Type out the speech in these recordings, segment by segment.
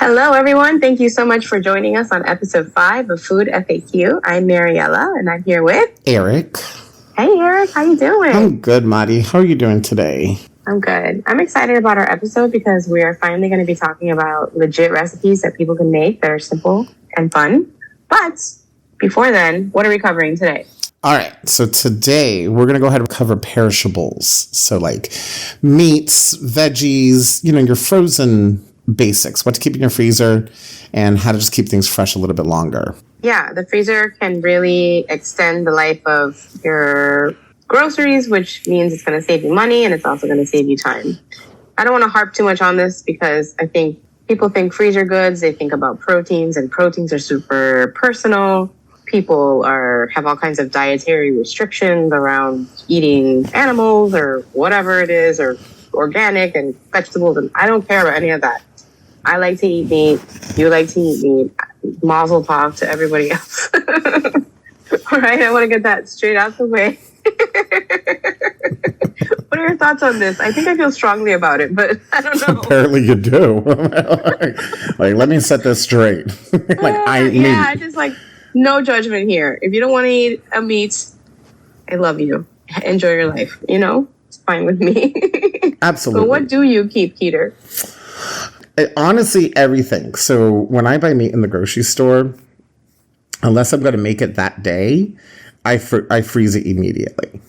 Hello, everyone. Thank you so much for joining us on episode 5 of Food FAQ. I'm Mariella, and I'm here with... Eric. Hey, Eric. How you doing? I'm good, Maddie. How are you doing today? I'm good. I'm excited about our episode because we are finally going to be talking about legit recipes that people can make that are simple and fun. But before then, what are we covering today? All right. So today we're going to go ahead and cover perishables. So like meats, veggies, your frozen basics, what to keep in your freezer and how to just keep things fresh a little bit longer. Yeah, the freezer can really extend the life of your groceries, which means it's going to save you money and it's also going to save you time. I don't want to harp too much on this because I think people think freezer goods, they think about proteins, and proteins are super personal. People have all kinds of dietary restrictions around eating animals or whatever it is, or organic and vegetables, and I don't care about any of that. I like to eat meat. You like to eat meat. Mazel tov to everybody else. All right, I want to get that straight out the way. What are your thoughts on this? I think I feel strongly about it, but I don't know. Apparently you do. Like, let me set this straight. I just no judgment here. If you don't want to eat a meat, I love you. Enjoy your life. It's fine with me. Absolutely. But what do you keep, Keter? Honestly, everything. So when I buy meat in the grocery store, unless I'm going to make it that day, I freeze it immediately.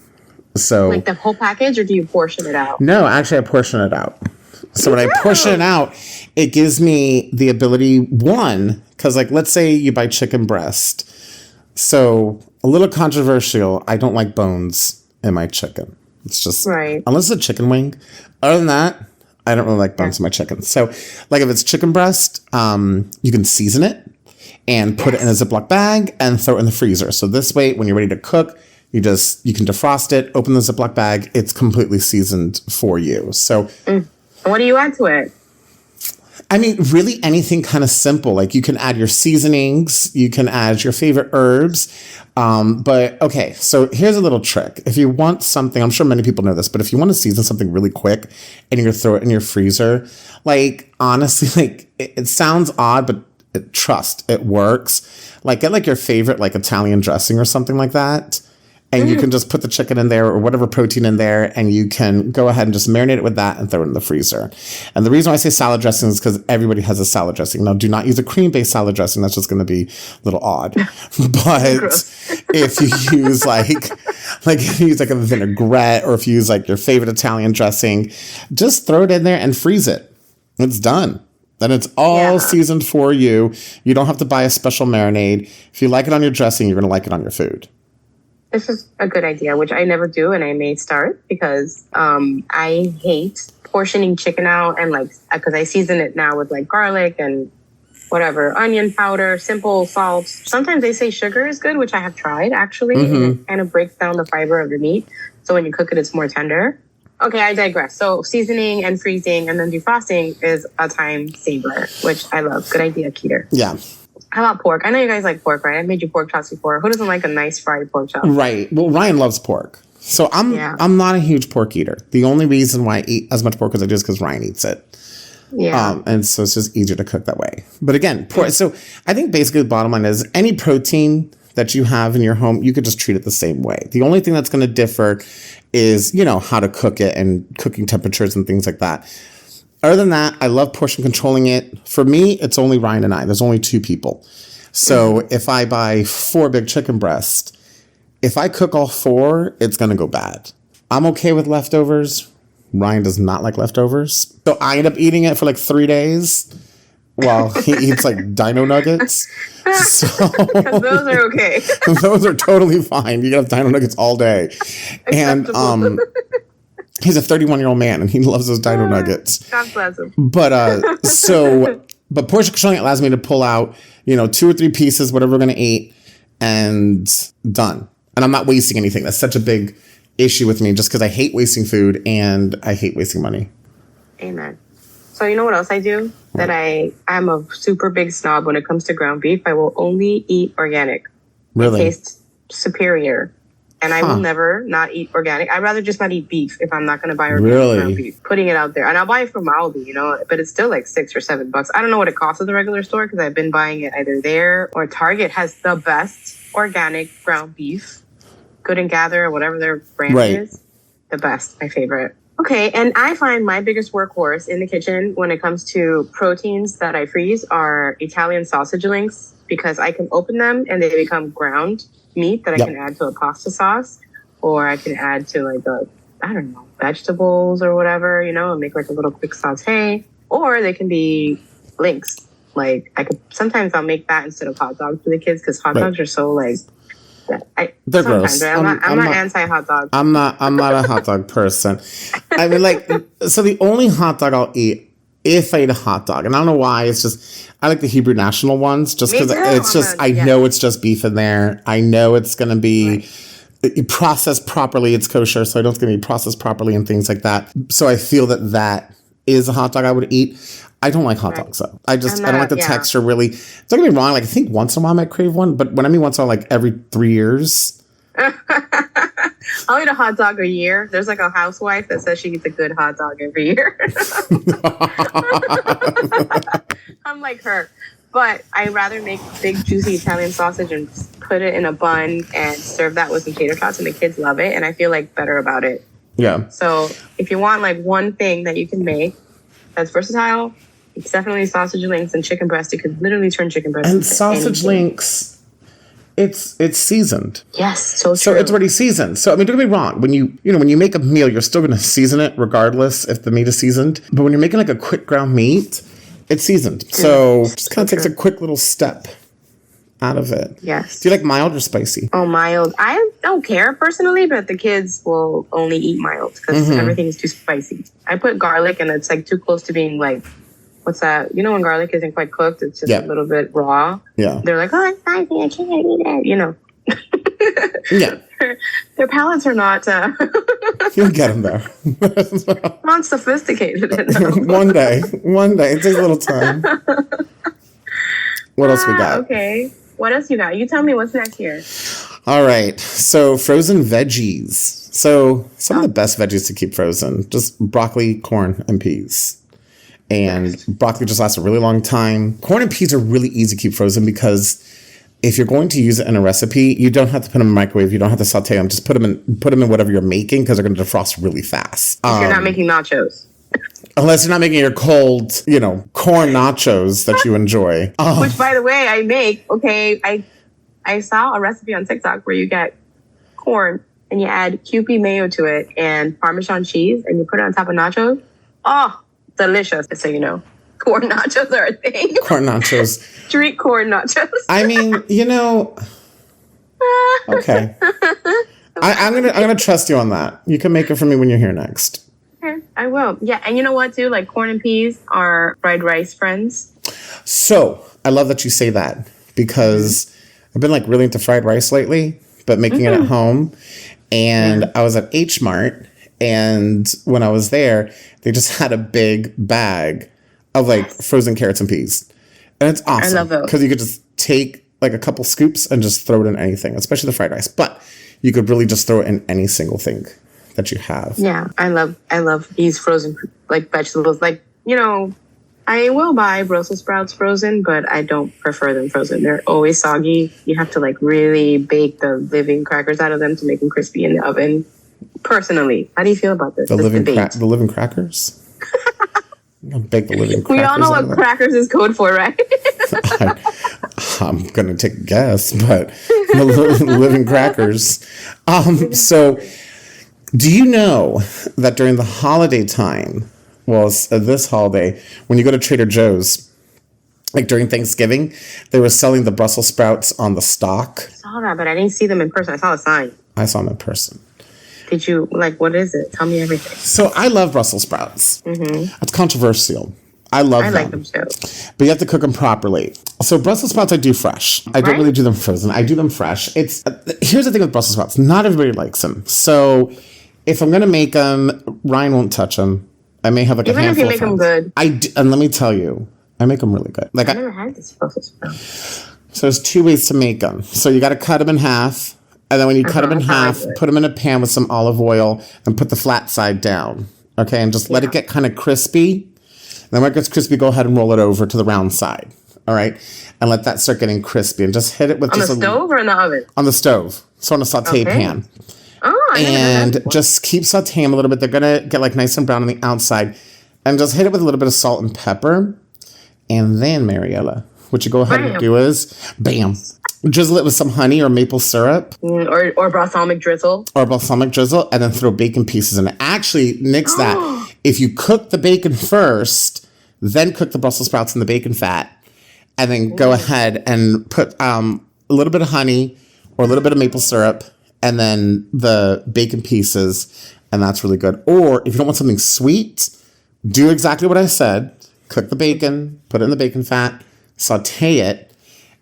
So like the whole package, or do you portion it out? No, actually, I portion it out. So when I portion it out, it gives me the ability, one, because let's say you buy chicken breast. So a little controversial, I don't like bones in my chicken. It's just, right. Unless it's a chicken wing. Other than that, I don't really like bones in my chicken. So if it's chicken breast, you can season it and put it in a Ziploc bag and throw it in the freezer. So this way, when you're ready to cook, you can defrost it, open the Ziploc bag. It's completely seasoned for you. So what do you add to it? I mean, really anything kind of simple. You can add your seasonings, you can add your favorite herbs. But okay, so here's a little trick. If you want something, I'm sure many people know this, but if you want to season something really quick and you're going to throw it in your freezer, honestly, it sounds odd, but trust, it works. Get your favorite Italian dressing or something like that. And you can just put the chicken in there or whatever protein in there, and you can go ahead and just marinate it with that and throw it in the freezer. And the reason why I say salad dressing is because everybody has a salad dressing. Now, do not use a cream-based salad dressing. That's just going to be a little odd. But if you use if you use a vinaigrette, or if you use your favorite Italian dressing, just throw it in there and freeze it. It's done. Then it's all seasoned for you. You don't have to buy a special marinade. If you like it on your dressing, you're going to like it on your food. This is a good idea, which I never do, and I may start because I hate portioning chicken out, and because I season it now with garlic and whatever, onion powder, simple salt. Sometimes they say sugar is good, which I have tried actually, and it kind of breaks down the fiber of the meat. So when you cook it, it's more tender. Okay, I digress. So seasoning and freezing and then defrosting is a time saver, which I love. Good idea, Keter. Yeah. How about pork? I know you guys like pork, right? I made you pork chops before. Who doesn't like a nice fried pork chop? Right. Well, Ryan loves pork. So I'm not a huge pork eater. The only reason why I eat as much pork as I do is because Ryan eats it. Yeah. And so it's just easier to cook that way. But again, pork. So I think basically the bottom line is any protein that you have in your home, you could just treat it the same way. The only thing that's going to differ is, how to cook it and cooking temperatures and things like that. Other than that, I love portion controlling it. For me, it's only Ryan and I. There's only 2 people. So if I buy 4 big chicken breasts, if I cook all 4, it's going to go bad. I'm okay with leftovers. Ryan does not like leftovers. So I end up eating it for 3 days while he eats dino nuggets. So because those are okay. Those are totally fine. You can have dino nuggets all day. And he's a 31-year-old man, and he loves those dino nuggets. God bless him. But but portion controlling allows me to pull out, 2 or 3 pieces, whatever we're going to eat, and done. And I'm not wasting anything. That's such a big issue with me, just because I hate wasting food and I hate wasting money. Amen. So you know what else I do? That I'm a super big snob when it comes to ground beef. I will only eat organic. Really? It tastes superior. And I will never not eat organic. I'd rather just not eat beef if I'm not going to buy organic ground beef. Putting it out there. And I'll buy it from Aldi, but it's still like $6 or $7. I don't know what it costs at the regular store because I've been buying it either there or Target has the best organic ground beef. Good and Gather or whatever their brand is. The best. My favorite. Okay, and I find my biggest workhorse in the kitchen when it comes to proteins that I freeze are Italian sausage links because I can open them and they become ground meat that I can add to a pasta sauce, or I can add to like vegetables or whatever, and make like a little quick saute, or they can be links. Like sometimes I'll make that instead of hot dogs for the kids because hot dogs are so like, they're gross. Right? I'm not anti-hot dog. I'm not a hot dog person. I mean, so the only hot dog I'll eat if I eat a hot dog, and I don't know why, it's just I like the Hebrew National ones, just because it's just I know it's just beef in there. I know it's going to be processed properly. It's kosher, so I know it's going to be processed properly and things like that. So I feel that is a hot dog I would eat. I don't like hot dogs though. I don't like the texture really. Don't get me wrong. Like I think once in a while I might crave one, but when I mean once in a while, like every 3 years. I'll eat a hot dog a year. There's like a housewife that says she eats a good hot dog every year. I'm like her. But I'd rather make big, juicy Italian sausage and put it in a bun and serve that with some tater tots, and the kids love it, and I feel like better about it. Yeah. So if you want like one thing that you can make that's versatile, it's definitely sausage links and chicken breast. You could literally turn chicken breast and into sausage anything. Links. It's seasoned. Yes, so true. So it's already seasoned. So I mean, don't get me wrong. When you make a meal, you're still going to season it regardless if the meat is seasoned. But when you're making like a quick ground meat, it's seasoned. So just kind of takes a quick little step out of it. Yes. Do you like mild or spicy? Oh, mild. I don't care personally, but the kids will only eat mild because everything is too spicy. I put garlic and it's like too close to being like, what's that? When garlic isn't quite cooked, it's just a little bit raw. Yeah. They're like, oh, it's spicy. I can't eat it. Yeah. Their palates are not... You'll get them there. Not sophisticated enough. One day. It takes a little time. What else we got? Okay. What else you got? You tell me what's next here. All right. So frozen veggies. So some of the best veggies to keep frozen, just broccoli, corn, and peas. And broccoli just lasts a really long time. Corn and peas are really easy to keep frozen because if you're going to use it in a recipe, you don't have to put them in the microwave. You don't have to saute them. Just put them in whatever you're making because they're going to defrost really fast. If you're not making nachos. Unless you're not making your cold, corn nachos that you enjoy. Which, by the way, I make. Okay, I saw a recipe on TikTok where you get corn and you add Kewpie mayo to it and Parmesan cheese and you put it on top of nachos. Oh, delicious. Just so you know, corn nachos are a thing. Corn nachos. Street corn nachos. I mean, okay. I'm gonna trust you on that. You can make it for me when you're here next. Okay, I will. Yeah, and you know what, too? Like corn and peas are fried rice friends. So I love that you say that because I've been like really into fried rice lately, but making it at home. And I was at H Mart, and when I was there, they just had a big bag of like frozen carrots and peas, and it's awesome. I love those because you could just take like a couple scoops and just throw it in anything, especially the fried rice. But you could really just throw it in any single thing that you have. Yeah, I love these frozen like vegetables. Like, I will buy Brussels sprouts frozen, but I don't prefer them frozen. They're always soggy. You have to like really bake the living crackers out of them to make them crispy in the oven. Personally, how do do you feel about this? The living crackers? I'll bake the living crackers. We all know what crackers is code for, right? I'm going to take a guess, but the living crackers. So do you know that during the holiday time, this holiday, when you go to Trader Joe's, like during Thanksgiving, they were selling the Brussels sprouts on the stalk. I saw that, but I didn't see them in person. I saw a sign. I saw them in person. Did you, what is it? Tell me everything. So I love Brussels sprouts. It's controversial. I love them. I like them too. But you have to cook them properly. So Brussels sprouts I do fresh. I don't really do them frozen. I do them fresh. Here's the thing with Brussels sprouts. Not everybody likes them. So if I'm going to make them, Ryan won't touch them. I may have like a handful of friends. Even if you make them good. And let me tell you, I make them really good. I never had this Brussels sprout. So there's two ways to make them. So you got to cut them in half. And then when you cut them in That's how I half, do it. put them in a pan with some olive oil and put the flat side down. Okay, and just let it get kind of crispy. Then when it gets crispy, go ahead and roll it over to the round side. All right, and let that start getting crispy, and just hit it with On the stove or in the oven? on the stove, so on a saute pan. Oh, I never done And that before. just keep sauteing them a little bit. They're gonna get like nice and brown on the outside, and just hit it with a little bit of salt and pepper. And then, Mariella, what you go ahead and do is, bam, drizzle it with some honey or maple syrup Or balsamic drizzle. or balsamic drizzle, and then throw bacon pieces in it. Actually, nix that. If you cook the bacon first, then cook the Brussels sprouts in the bacon fat, and then go ahead and put a little bit of honey or a little bit of maple syrup, and then the bacon pieces, and that's really good. Or if you don't want something sweet, do exactly what I said. Cook the bacon, put it in the bacon fat, saute it,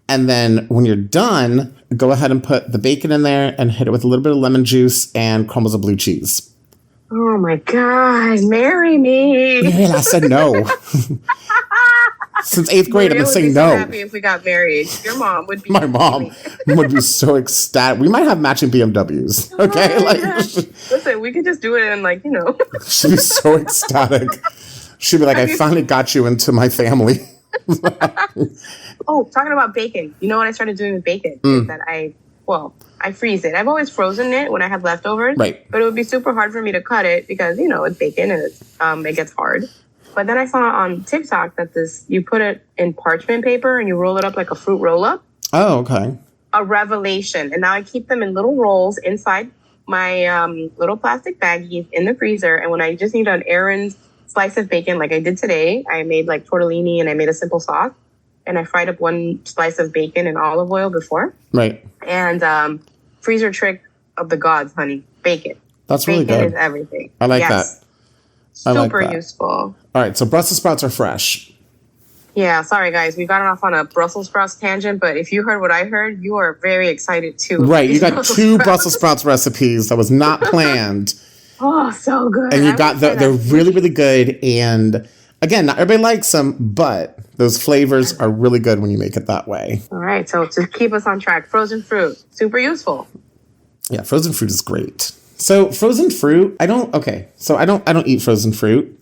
and then when you're done, go ahead and put the bacon in there and hit it with a little bit of lemon juice and crumbles of blue cheese. Oh my God, marry me. Mariela, I said no. Since 8th grade, I've been saying so no. happy if we got married. Your mom would be. My mom would be so ecstatic. We might have matching BMWs. Okay, Listen, we could just do it and she'd be so ecstatic. She'd be like, "I finally got you into my family." Oh, talking about bacon. You know what I started doing with bacon? Is that I freeze it. I've always frozen it when I have leftovers. Right. But it would be super hard for me to cut it because, it's bacon and it gets hard. But then I saw on TikTok that you put it in parchment paper and you roll it up like a fruit roll-up. Oh, okay. A revelation. And now I keep them in little rolls inside my little plastic baggies in the freezer. And when I just need an errand slice of bacon, like I did today, I made like tortellini and I made a simple sauce. And I fried up one slice of bacon in olive oil before. Right. And freezer trick of the gods, honey. Bacon. That's really Bacon good. is everything. I like that. I like Super that. useful. All right, so Brussels sprouts are fresh. Yeah, sorry guys, we got off on a Brussels sprouts tangent, but if you heard what I heard, you are very excited too. Right, you got two Brussels sprouts recipes that was not planned. Oh, so good. And you got they're really, really good. And again, not everybody likes them, but those flavors are really good when you make it that way. All right, so to keep us on track, frozen fruit, super useful. Yeah, frozen fruit is great. So frozen fruit, I don't eat frozen fruit.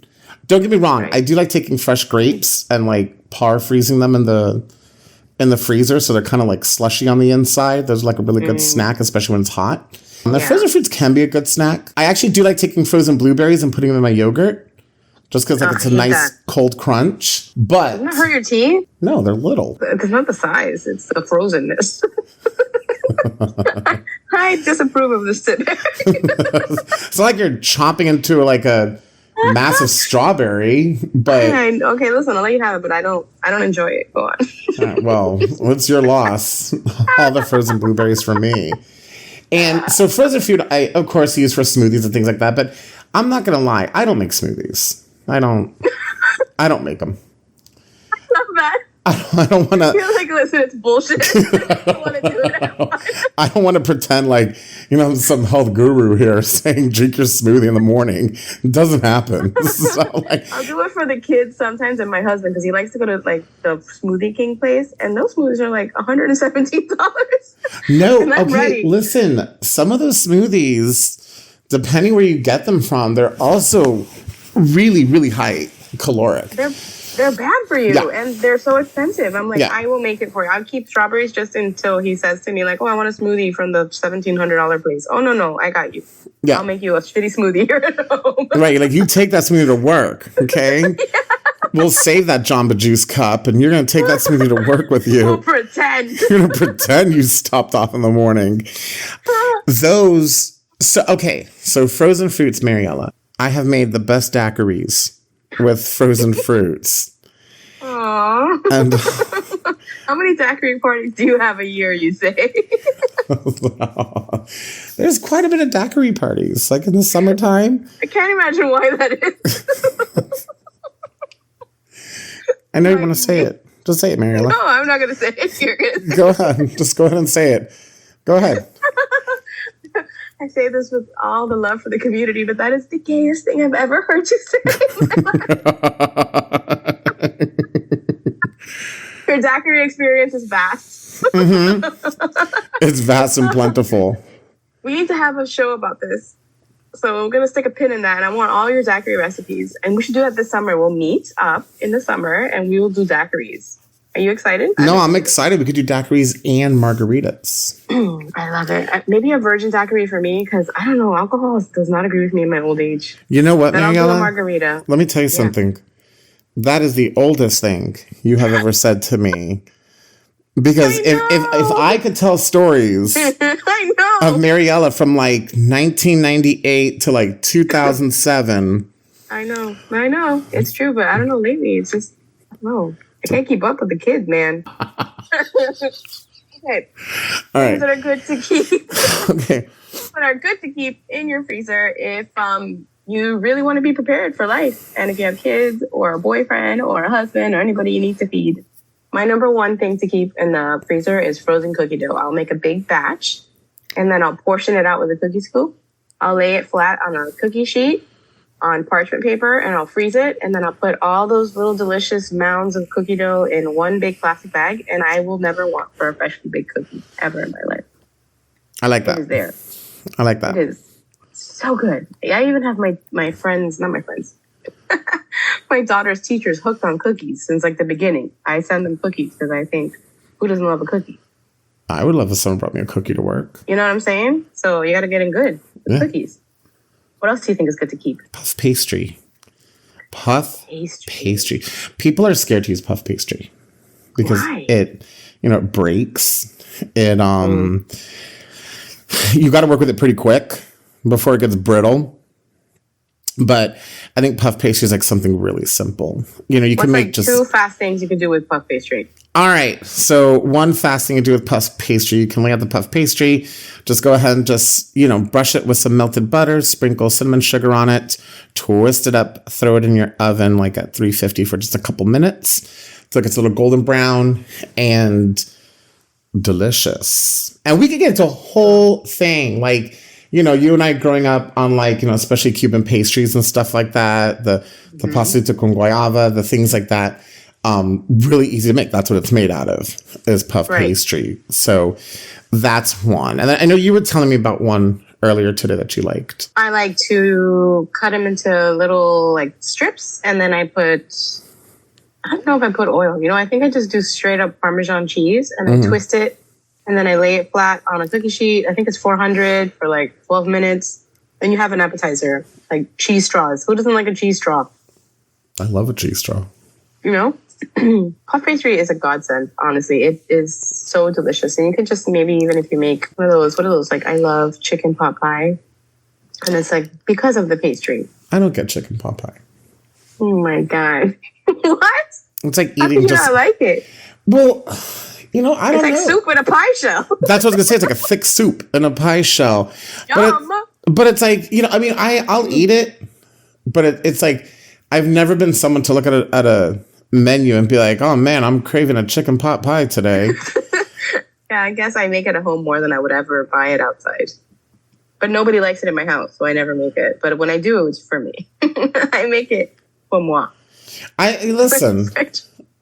Don't get me wrong, Right. I do like taking fresh grapes and like par freezing them in the freezer so they're kind of like slushy on the inside. Those are like a really good snack, especially when it's hot. And the frozen fruits can be a good snack. I actually do like taking frozen blueberries and putting them in my yogurt. Just because it's a nice cold crunch. But Doesn't that hurt your teeth? no, they're little. It's not the size, it's the frozenness. I disapprove of this today. It's not like you're chomping into like a massive strawberry, but Okay, listen, I'll let you have it, but I don't enjoy it. Go on. well, what's your loss? All the frozen blueberries for me. And so frozen fruit, I of course use for smoothies and things like that, but I'm not gonna lie, I don't make smoothies. I don't make them. Not bad. I don't want to. You're like, listen, it's bullshit. I don't want to do it. I don't want to pretend like, I'm some health guru here saying drink your smoothie in the morning. It doesn't happen. So, I'll do it for the kids sometimes and my husband because he likes to go to like the Smoothie King place and those smoothies are like $117. no, And I'm okay, ready. listen. Some of those smoothies, depending where you get them from, they're also really, really high caloric. They're bad for you Yeah. and they're so expensive. I'm like, Yeah. I will make it for you. I'll keep strawberries just until he says to me like, oh, I want a smoothie from the $1,700 place. Oh, no, I got you. Yeah. I'll make you a shitty smoothie here at home. Right, like you take that smoothie to work, okay? We'll save that Jamba Juice cup, and you're going to take that smoothie to work with you. We'll pretend. You're going to pretend you stopped off in the morning. So frozen fruits, Mariella. I have made the best daiquiris with frozen fruits. Aww. And How many daiquiri parties do you have a year, you say? there's quite a bit of daiquiri parties, like in the summertime. I can't imagine why that is. I know you want to say it. Just say it, Mariella. No, I'm not going to say it. You're good. Go ahead. Just go ahead and say it. Go ahead. I say this with all the love for the community, but that is the gayest thing I've ever heard you say in my life. Your daiquiri experience is vast. It's vast and plentiful. have a show about this. So I'm going to stick a pin in that. And I want all your daiquiri recipes. And we should do that this summer. We'll meet up in the summer and we will do daiquiris. Are you excited? No, I'm excited. We could do daiquiris and margaritas. I love it. Maybe a virgin daiquiri for me because I don't know. Alcohol does not agree with me in my old age. You know what, Mariela? I'll do a margarita. Let me tell you something. That is the oldest thing you have ever said to me. Because if I could tell stories I of Mariela from like 1998 to like 2007. I know. It's true, but I don't know lately. It's just, I don't know. I can't keep up with the kids, man. Okay. All right. Things that are good to keep. Okay. That are good to keep in your freezer if you really want to be prepared for life. And if you have kids or a boyfriend or a husband or anybody you need to feed. My number one thing to keep in the freezer is frozen cookie dough. I'll make a big batch and then I'll portion it out with a cookie scoop. I'll lay it flat on a cookie sheet on parchment paper and I'll freeze it. And then I'll put all those little delicious mounds of cookie dough in one big plastic bag. And I will never want for a freshly baked cookie ever in my life. I like that. It is there. I like that. It is so good. I even have my friends, not my friends, my daughter's teachers hooked on cookies since like the beginning. I send them cookies because I think, who doesn't love a cookie? I would love if someone brought me a cookie to work. You know what I'm saying? So you got to get in good with cookies. What else do you think is good to keep? Puff pastry. Puff pastry. People are scared to use puff pastry because it breaks. It you got to work with it pretty quick before it gets brittle. But I think puff pastry is like something really simple. You can make just 2 fast things you can do with puff pastry. All right. So one fast thing to do with puff pastry, you can lay out the puff pastry. Just go ahead and just, brush it with some melted butter, sprinkle cinnamon sugar on it, twist it up, throw it in your oven like at 350 for just a couple minutes. So it gets a little golden brown and delicious. And we could get into a whole thing like, you and I growing up on like, especially Cuban pastries and stuff like that, the pastelito con guayaba, the things like that, really easy to make. That's what it's made out of, is puff pastry. So that's one. And then I know you were telling me about one earlier today that you liked. I like to cut them into little like strips. And then I don't know if I put oil. I think I just do straight up Parmesan cheese and I twist it. And then I lay it flat on a cookie sheet. I think it's 400 for like 12 minutes. Then you have an appetizer, like cheese straws. Who doesn't like a cheese straw? I love a cheese straw. Puff pastry is a godsend, honestly. It is so delicious. And you could just maybe even if you make what are those? Like I love chicken pot pie. And it's like because of the pastry. I don't get chicken pot pie. Oh my God. What? It's like How eating could you not like it? Well, I don't know. It's like soup in a pie shell. That's what I was going to say. It's like a thick soup in a pie shell. But it's like, I'll eat it. But it's like, I've never been someone to look at a menu and be like, oh man, I'm craving a chicken pot pie today. Yeah, I guess I make it at home more than I would ever buy it outside. But nobody likes it in my house, so I never make it. But when I do, it's for me. I make it for moi. Listen,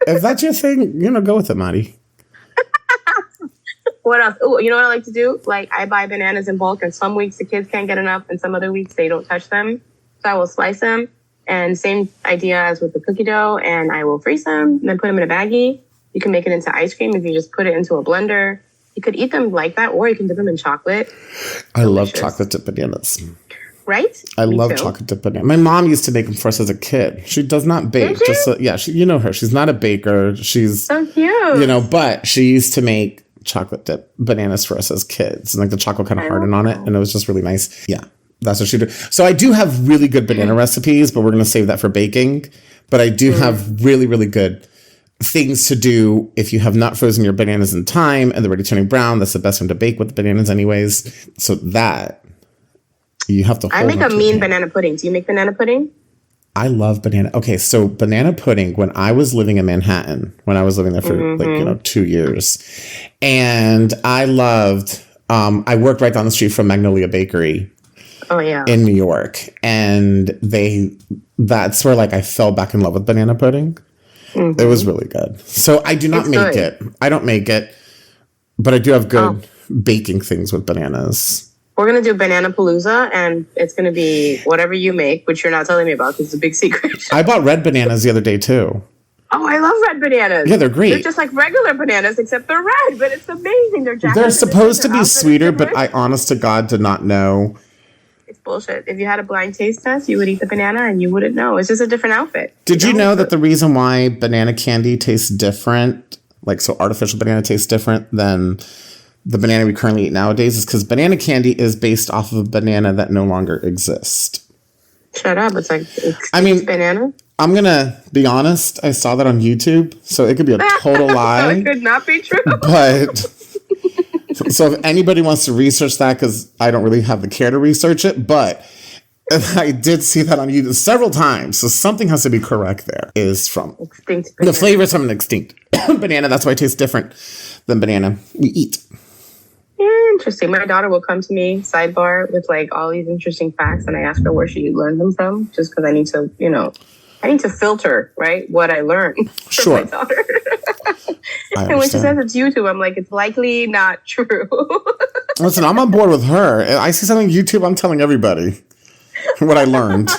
if that's your thing, go with it, Maddie. What else? Oh, you know what I like to do? Like I buy bananas in bulk and some weeks the kids can't get enough and some other weeks they don't touch them. So I will slice them and same idea as with the cookie dough and I will freeze them and then put them in a baggie. You can make it into ice cream if you just put it into a blender. You could eat them like that or you can dip them in chocolate. I love chocolate dip bananas. Right? I love chocolate dip bananas. My mom used to make them for us as a kid. She does not bake. You know her. She's not a baker. She's so cute. But she used to make chocolate dip bananas for us as kids and like the chocolate kind of hardened on it and it was just really nice. Yeah, that's what she did. So I do have really good banana recipes, but we're going to save that for baking. But I do have really, really good things to do if you have not frozen your bananas in time and they're already turning brown. That's the best one to bake with the bananas anyways. So that you have to hold I make a mean banana pudding. Do you make banana pudding? I love banana. Okay, so banana pudding, when I was living in Manhattan, when I was living there for 2 years, and I loved, I worked right down the street from Magnolia Bakery. Oh, yeah. In New York. And that's where like I fell back in love with banana pudding. It was really good. So I do not make it. I don't make it, but I do have good baking things with bananas. We're going to do Banana Palooza, and it's going to be whatever you make, which you're not telling me about because it's a big secret. I bought red bananas the other day, too. Oh, I love red bananas. Yeah, they're great. They're just like regular bananas, except they're red, but it's amazing. They're supposed to be sweeter, but I, honest to God, did not know. It's bullshit. If you had a blind taste test, you would eat the banana and you wouldn't know. It's just a different outfit. Did you know that the reason why banana candy tastes different, like so artificial banana tastes different than the banana we currently eat nowadays is because banana candy is based off of a banana that no longer exists. Shut up. It's like banana. I'm going to be honest. I saw that on YouTube, so it could be a total lie. It could not be true. But so if anybody wants to research that, because I don't really have the care to research it, but I did see that on YouTube several times. So something has to be correct there. Is from extinct banana. The flavor is from an extinct banana. That's why it tastes different than banana we eat. Interesting. My daughter will come to me, sidebar, with like all these interesting facts, and I ask her where she learned them from, just because I need to filter, right, what I learned from my daughter. And when she says it's YouTube, I'm like, it's likely not true. Listen, I'm on board with her. I see something on YouTube, I'm telling everybody what I learned.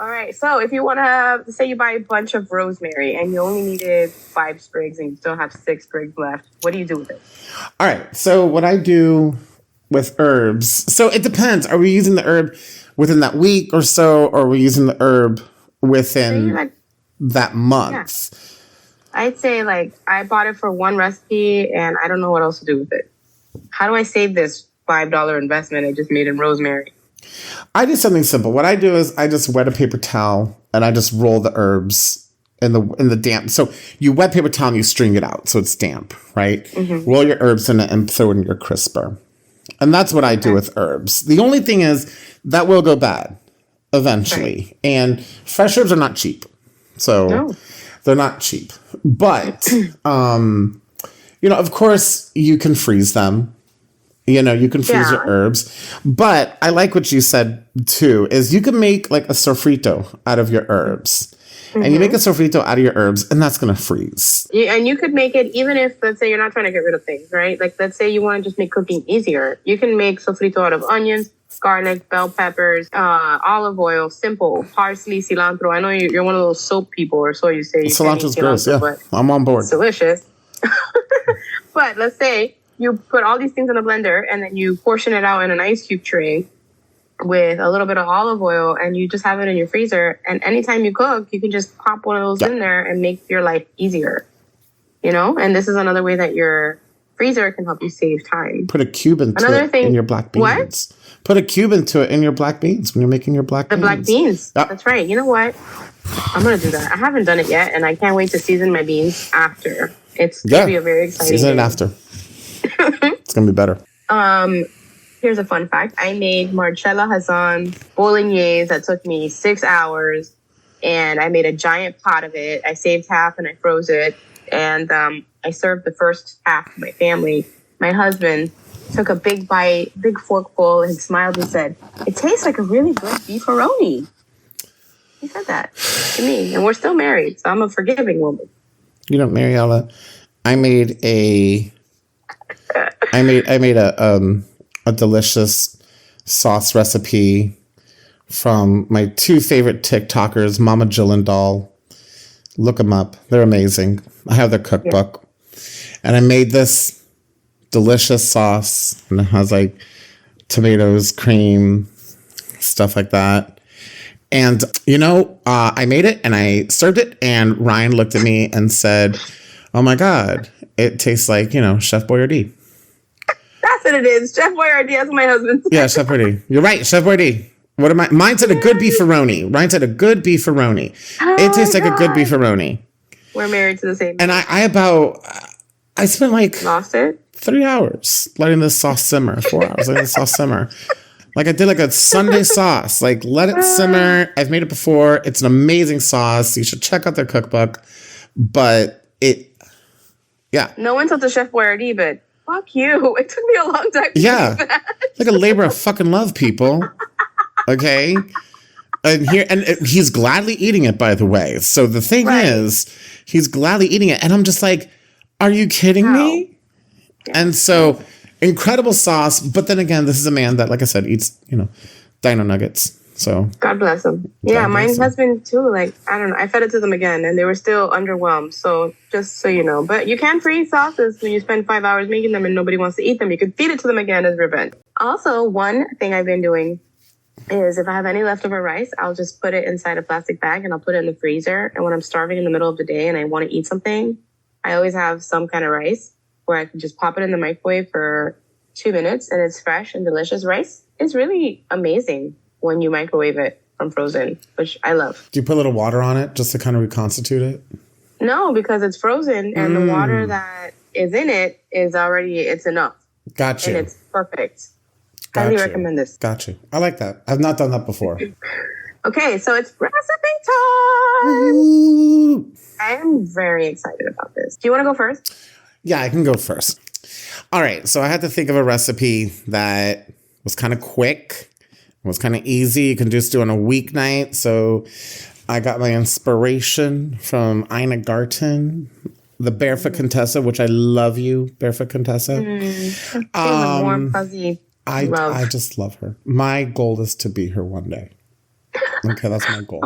All right. So if you want to, say you buy a bunch of rosemary and you only needed 5 sprigs and you still have 6 sprigs left, what do you do with it? All right. So what I do with herbs, so it depends. Are we using the herb within that week or so, or are we using the herb within that month? Yeah. I'd say I bought it for one recipe and I don't know what else to do with it. How do I save this $5 investment I just made in rosemary? I do something simple. What I do is I just wet a paper towel and I just roll the herbs in the damp. So you wet paper towel and you string it out so it's damp, right? Mm-hmm. Roll your herbs in it and throw it in your crisper. And that's what I do with herbs. The only thing is that will go bad eventually. Right. And fresh herbs are not cheap. So they're not cheap. But, of course you can freeze them. You can freeze your herbs. But I like what you said, too, is you can make like a sofrito out of your herbs. Mm-hmm. And you make a sofrito out of your herbs, and that's going to freeze. Yeah, and you could make it, even if, let's say, you're not trying to get rid of things, right? Like, let's say you want to just make cooking easier. You can make sofrito out of onions, garlic, bell peppers, olive oil, simple, parsley, cilantro. I know you're one of those soap people, or so you say. Cilantro's gross, yeah. I'm on board. It's delicious. But let's say you put all these things in a blender and then you portion it out in an ice cube tray with a little bit of olive oil and you just have it in your freezer. And anytime you cook, you can just pop one of those in there and make your life easier. And this is another way that your freezer can help you save time. Put a cube into it in your black beans. What? Put a cube into it in your black beans when you're making your black beans. The black beans. Yep. That's right. You know what? I'm going to do that. I haven't done it yet, and I can't wait to season my beans after. It's going to be a very exciting Season it after. It's going to be better. Here's a fun fact. I made Marcella Hazan bolognese that took me 6 hours, and I made a giant pot of it. I saved half and I froze it, and I served the first half to my family. My husband took a big bite, big forkful, and smiled and said, "It tastes like a really good beefaroni." He said that to me, and we're still married, so I'm a forgiving woman. You know, Mariella, I made a delicious sauce recipe from my 2 favorite TikTokers, Mama Jill and Doll. Look them up. They're amazing. I have their cookbook. Yeah. And I made this delicious sauce. And it has like tomatoes, cream, stuff like that. And, I made it and I served it. And Ryan looked at me and said, "Oh my God, it tastes like, Chef Boyardee." That's what it is. Chef Boyardee. That's what my husband said. Yeah, Chef Boyardee. You're right, Chef Boyardee. What am I? Mine said a good beefaroni. Ryan said a good beefaroni. It tastes like a good beefaroni. We're married to the same. And I spent like lost it 3 hours letting this sauce simmer. 4 hours letting the sauce simmer. Like I did like a Sunday sauce. Like let it simmer. I've made it before. It's an amazing sauce. You should check out their cookbook. But no insults to Chef Boyardee, but fuck you. It took me a long time to do that. Like a labor of fucking love, people. Okay? And he's gladly eating it, by the way. So the thing is, he's gladly eating it. And I'm just like, are you kidding me? Yeah. And so Incredible sauce. But then again, this is a man that, like I said, eats, dino nuggets. So God bless them. Yeah, my husband too. Like, I don't know. I fed it to them again and they were still underwhelmed. So just so you know. But you can freeze sauces when you spend 5 hours making them and nobody wants to eat them. You can feed it to them again as revenge. Also, one thing I've been doing is if I have any leftover rice, I'll just put it inside a plastic bag and I'll put it in the freezer. And when I'm starving in the middle of the day and I want to eat something, I always have some kind of rice where I can just pop it in the microwave for 2 minutes and it's fresh and delicious. Rice is really amazing when you microwave it from frozen, which I love. Do you put a little water on it just to kind of reconstitute it? No, because it's frozen and the water that is in it is already, it's enough. Got you. And it's perfect. Highly recommend this. Got you. I like that. I've not done that before. Okay, so it's recipe time. Ooh. I am very excited about this. Do you want to go first? Yeah, I can go first. All right, so I had to think of a recipe that was kind of quick. It was kind of easy. You can just do on a weeknight. So I got my inspiration from Ina Garten, the Barefoot Contessa, which I love you, Barefoot Contessa. Warm, fuzzy love. I just love her. My goal is to be her one day. Okay, that's my goal.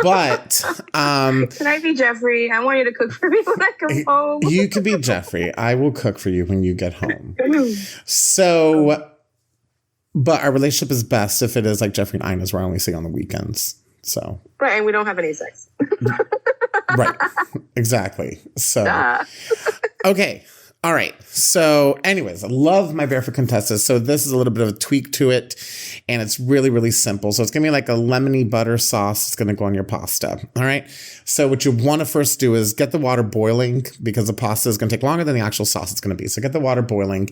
But can I be Jeffrey? I want you to cook for me when I come home. You can be Jeffrey. I will cook for you when you get home. So, but our relationship is best if it is like Jeffrey and Ina's, where I only see on the weekends. So right, and we don't have any sex. Right, exactly. So, okay. All right. So anyways, I love my Barefoot Contessa. So this is a little bit of a tweak to it. And it's really, really simple. So it's going to be like a lemony butter sauce. It's going to go on your pasta. All right. So what you want to first do is get the water boiling, because the pasta is going to take longer than the actual sauce is going to be. So get the water boiling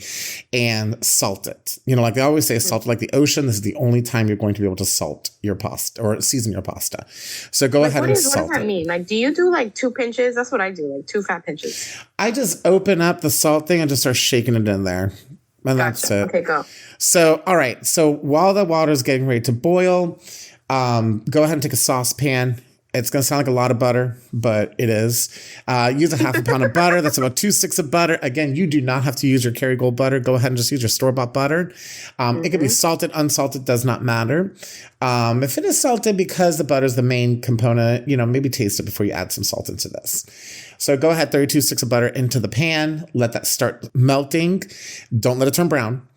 and salt it. Like they always say, salt it like the ocean. This is the only time you're going to be able to salt your pasta or season your pasta. So go ahead and salt it. What does that mean? Like, do you do like 2 pinches? That's what I do, like 2 fat pinches. I just open up the salt thing and just start shaking it in there. And that's it. Okay, go. So, all right. So while the water is getting ready to boil, go ahead and take a saucepan. It's going to sound like a lot of butter, but it is. Use a half a pound of butter. That's about 2 sticks of butter. Again, you do not have to use your Kerrygold butter. Go ahead and just use your store-bought butter. It can be salted, unsalted, does not matter. If it is salted, because the butter is the main component, maybe taste it before you add some salt into this. So go ahead, 32 sticks of butter into the pan. Let that start melting. Don't let it turn brown.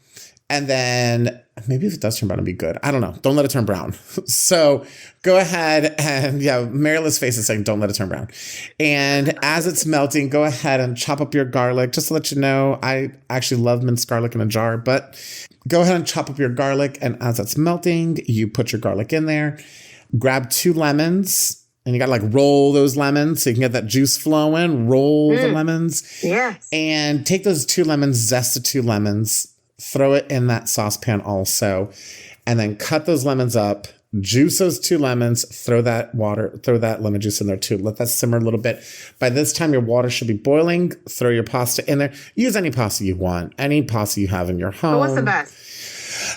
And then maybe if it does turn brown, it'll be good. I don't know. Don't let it turn brown. So go ahead and, Marila's face is saying, don't let it turn brown. And as it's melting, go ahead and chop up your garlic. Just to let you know, I actually love minced garlic in a jar, but go ahead and chop up your garlic. And as it's melting, you put your garlic in there. Grab 2 lemons. And you got to like roll those lemons so you can get that juice flowing. Roll the lemons. Yes. And take those 2 lemons, zest the 2 lemons, throw it in that saucepan also. And then cut those lemons up, juice those 2 lemons, throw that lemon juice in there too. Let that simmer a little bit. By this time, your water should be boiling. Throw your pasta in there. Use any pasta you want, any pasta you have in your home. But what's the best?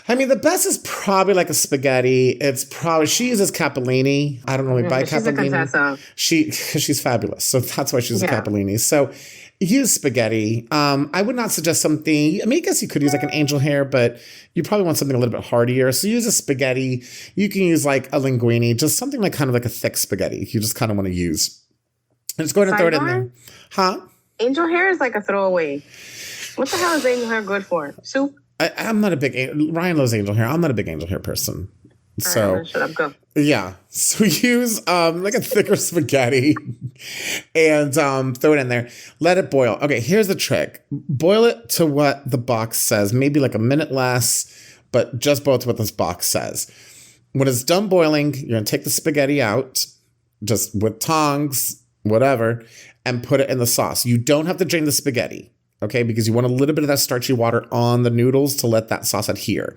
I mean, the best is probably like a spaghetti. She uses capellini. I don't really buy capellini. She's fabulous. So that's why she's a capellini. So use spaghetti. I would not suggest something. I mean, I guess you could use like an angel hair, but you probably want something a little bit heartier. So use a spaghetti. You can use like a linguine, just something like kind of like a thick spaghetti. You just kind of want to use. And just go ahead and throw it in there. Huh? Angel hair is like a throwaway. What the hell is angel hair good for? Soup? I'm not a big... Ryan loves angel hair. I'm not a big angel hair person. So, right, shut up, go. Yeah. So use like a thicker spaghetti and throw it in there. Let it boil. Okay, here's the trick. Boil it to what the box says. Maybe like a minute less, but just boil it to what this box says. When it's done boiling, you're going to take the spaghetti out, just with tongs, whatever, and put it in the sauce. You don't have to drain the spaghetti. Okay, because you want a little bit of that starchy water on the noodles to let that sauce adhere.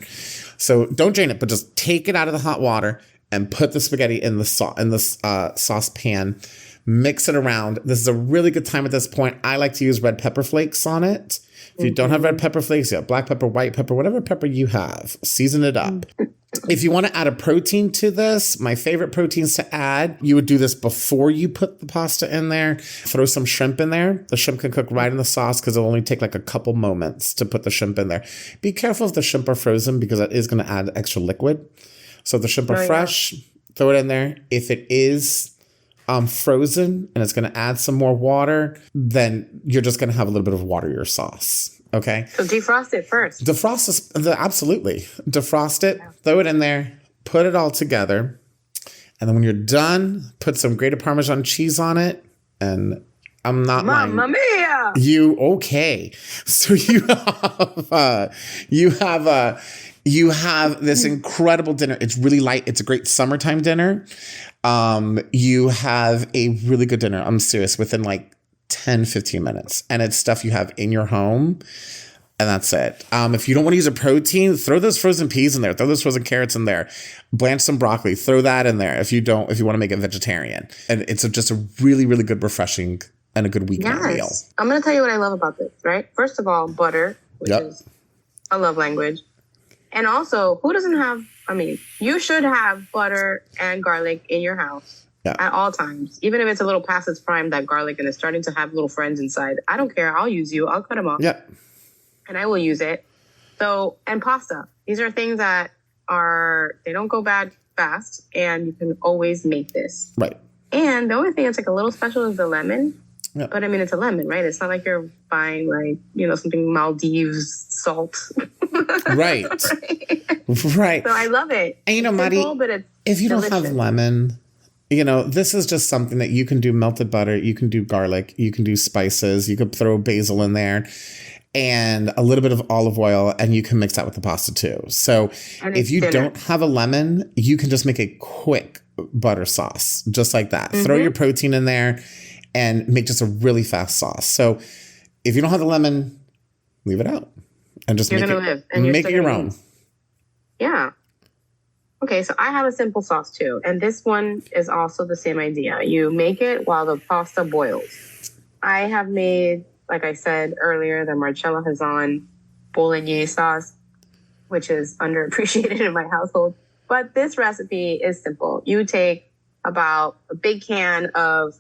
So don't drain it, but just take it out of the hot water and put the spaghetti in the saucepan. Mix it around. This is a really good time at this point. I like to use red pepper flakes on it. If you don't have red pepper flakes, you have black pepper, white pepper, whatever pepper you have. Season it up. If you want to add a protein to this, my favorite proteins to add, you would do this before you put the pasta in there. Throw some shrimp in there. The shrimp can cook right in the sauce because it'll only take like a couple moments to put the shrimp in there. Be careful if the shrimp are frozen because that is going to add extra liquid. So if the shrimp are fresh, throw it in there. If it is frozen and it's going to add some more water, then you're just going to have a little bit of waterier sauce. Okay. So defrost it first. Absolutely. Defrost it, throw it in there, put it all together. And then when you're done, put some grated Parmesan cheese on it. And I'm not lying. Mamma mia! Okay. So you have this incredible dinner. It's really light. It's a great summertime dinner. You have a really good dinner. I'm serious. Within like 10, 15 minutes. And it's stuff you have in your home. And that's it. If you don't want to use a protein, throw those frozen peas in there. Throw those frozen carrots in there. Blanch some broccoli. Throw that in there if you want to make it vegetarian. And it's just a really, really good, refreshing, and a good weekend meal. I'm going to tell you what I love about this, right? First of all, butter, which is a love language. And also, who doesn't have, you should have butter and garlic in your house. At all times, even if it's a little past its prime, that garlic, and it's starting to have little friends inside. I don't care. I'll use you. I'll cut them off. Yeah. And I will use it. So, and pasta. These are things that they don't go bad fast, and you can always make this. Right. And the only thing that's like a little special is the lemon. Yeah. But it's a lemon, right? It's not like you're buying something Maldives salt. Right. Right. So I love it. And Maddie, if you don't have lemon, this is just something that you can do melted butter, you can do garlic, you can do spices, you could throw basil in there and a little bit of olive oil, and you can mix that with the pasta too. So if you don't have a lemon, you can just make a quick butter sauce, just like that. Throw your protein in there and make just a really fast sauce. So if you don't have the lemon, leave it out and just make it your own. Yeah. Okay, so I have a simple sauce too, and this one is also the same idea. You make it while the pasta boils. I have made, like I said earlier, the Marcella Hazan bolognese sauce, which is underappreciated in my household. But this recipe is simple. You take about a big can of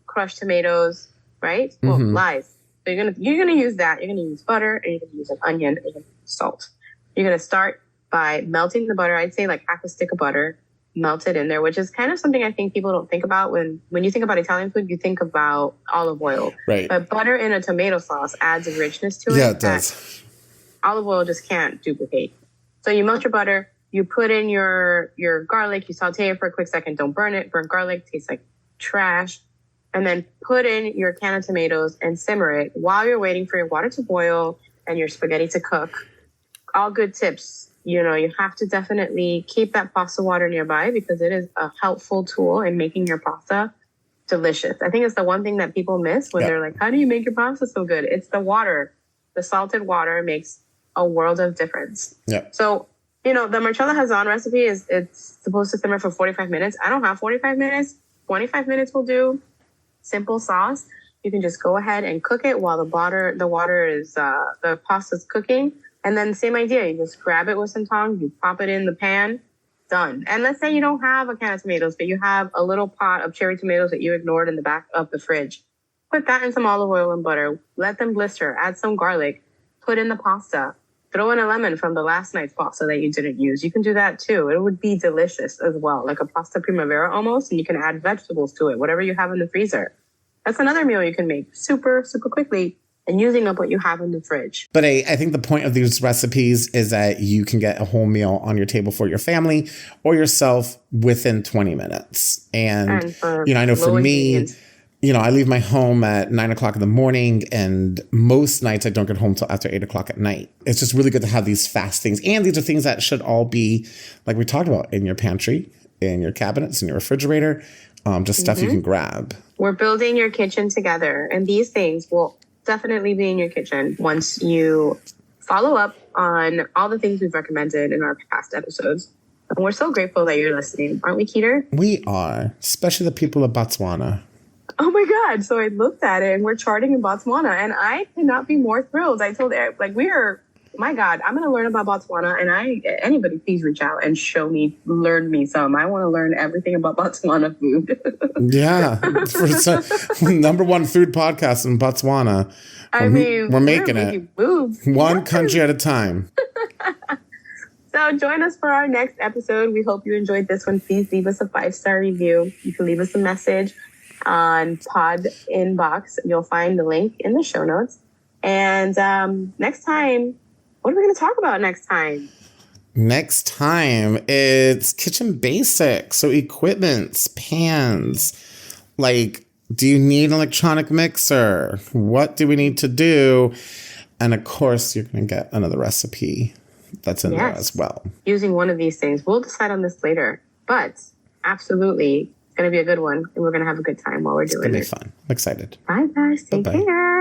crushed tomatoes, right? Well, live. So you're gonna use that. You're gonna use butter, and you're gonna use an onion, and you're gonna use salt. You're gonna start by melting the butter. I'd say like half a stick of butter, melt it in there, which is kind of something I think people don't think about. When you think about Italian food, you think about olive oil. Right. But butter in a tomato sauce adds a richness to it. Yeah, it does. Olive oil just can't duplicate. So you melt your butter, you put in your garlic, you saute it for a quick second, don't burn it. Burnt garlic tastes like trash. And then put in your can of tomatoes and simmer it while you're waiting for your water to boil and your spaghetti to cook. All good tips. You have to definitely keep that pasta water nearby because it is a helpful tool in making your pasta delicious. I think it's the one thing that people miss when they're like, how do you make your pasta so good? It's the water. The salted water makes a world of difference. Yeah. So, the Marcella Hazan recipe it's supposed to simmer for 45 minutes. I don't have 45 minutes. 25 minutes will do. Simple sauce. You can just go ahead and cook it while the pasta's cooking. And then same idea, you just grab it with some tongs, you pop it in the pan, done. And let's say you don't have a can of tomatoes, but you have a little pot of cherry tomatoes that you ignored in the back of the fridge. Put that in some olive oil and butter, let them blister, add some garlic, put in the pasta, throw in a lemon from the last night's pasta that you didn't use. You can do that too. It would be delicious as well, like a pasta primavera almost, and you can add vegetables to it, whatever you have in the freezer. That's another meal you can make super, super quickly. And using up what you have in the fridge. But I think the point of these recipes is that you can get a whole meal on your table for your family or yourself within 20 minutes. And I know for me, I leave my home at 9:00 in the morning, and most nights I don't get home till after 8:00 at night. It's just really good to have these fast things. And these are things that should all be, like we talked about, in your pantry, in your cabinets, in your refrigerator, just stuff you can grab. We're building your kitchen together, and these things will definitely be in your kitchen once you follow up on all the things we've recommended in our past episodes. And we're so grateful that you're listening, aren't we, Keeter? We are, especially the people of Botswana. oh my God. So I looked at it and we're charting in Botswana and I cannot be more thrilled. I told Eric, like, my God, I'm going to learn about Botswana and anybody please reach out and learn me some. I want to learn everything about Botswana food. Yeah. Number one food podcast in Botswana. I mean, we're making it. Moves. One country at a time. So join us for our next episode. We hope you enjoyed this one. Please leave us a 5-star review. You can leave us a message on Pod Inbox. You'll find the link in the show notes. And next time, what are we going to talk about next time? Next time, it's kitchen basics. So equipments, pans. Like, do you need an electronic mixer? What do we need to do? And of course, you're going to get another recipe that's in there as well. Using one of these things. We'll decide on this later. But absolutely, it's going to be a good one. And we're going to have a good time while we're doing it. It's going to be fun. I'm excited. Bye, guys. Take care.